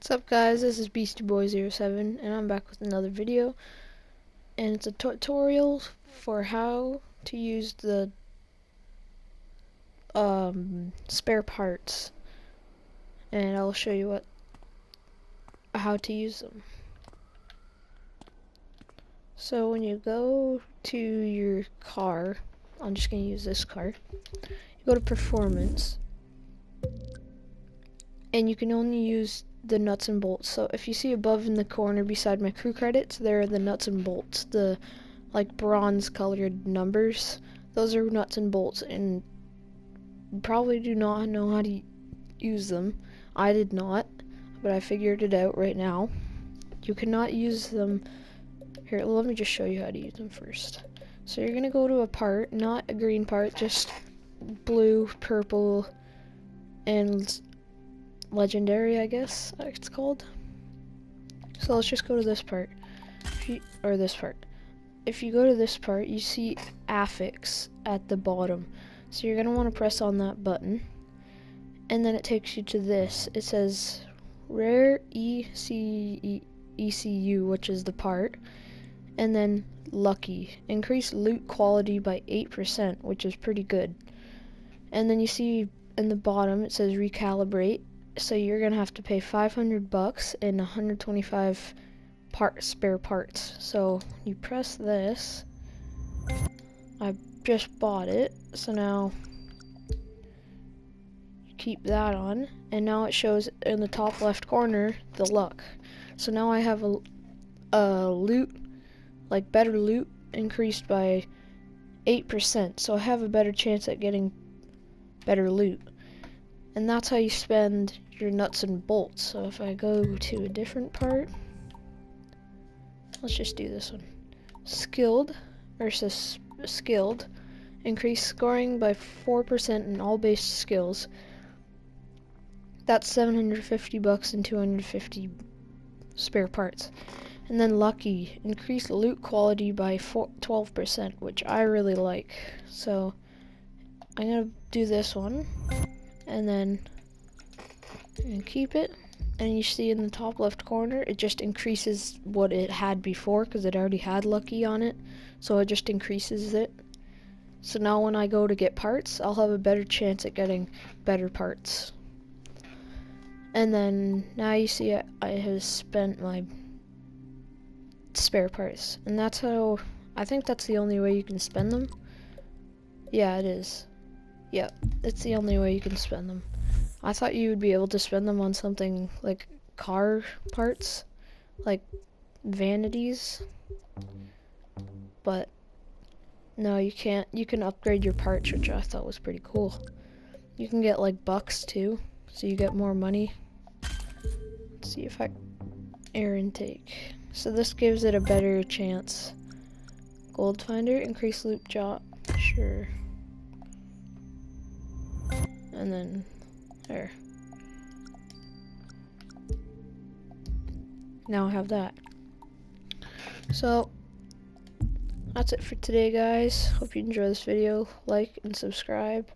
What's up guys, this is BeastyBoy07 and I'm back with another video, and it's a tutorial for how to use the spare parts, and I'll show you how to use them. So when you go to your car, I'm just going to use this car, you go to performance and you can only use the nuts and bolts. So if you see above in the corner beside my crew credits, there are the nuts and bolts, the like bronze colored numbers. Those are nuts and bolts, and you probably do not know how to use them. I did not, but I figured it out right now. You cannot use them here. Let me just show you how to use them first. So you're gonna go to a part, not a green part, just blue, purple, and legendary, I guess it's called. So let's just go to this part, this part. If you go to this part, you see affix at the bottom. So you're gonna want to press on that button, and then it takes you to this. It says rare ECU, which is the part, and then lucky. Increase loot quality by 8%, which is pretty good. And then you see in the bottom it says recalibrate. So you're gonna have to pay $500 and 125 spare parts. So you press this. I just bought it, so now you keep that on, and now it shows in the top left corner the luck. So now I have a loot, like better loot, increased by 8%. So I have a better chance at getting better loot. And that's how you spend your nuts and bolts. So if I go to a different part, let's just do this one. Skilled versus skilled. Increase scoring by 4% in all base skills. That's $750 and 250 spare parts. And then lucky. Increase loot quality by 12%, which I really like. So I'm gonna do this one. And then keep it, and you see in the top left corner it just increases what it had before, because it already had lucky on it, so it just increases it. So now when I go to get parts, I'll have a better chance at getting better parts. And then now you see I have spent my spare parts, and that's how, I think that's the only way you can spend them. Yeah, it is. Yep, it's the only way you can spend them. I thought you would be able to spend them on something like car parts, like vanities, but no, you can't. You can upgrade your parts, which I thought was pretty cool. You can get like bucks too, so you get more money. Let's see if air intake. So this gives it a better chance. Gold finder, increase loot drop, sure. And then there. Now I have that. So that's it for today, guys. Hope you enjoy this video. Like and subscribe.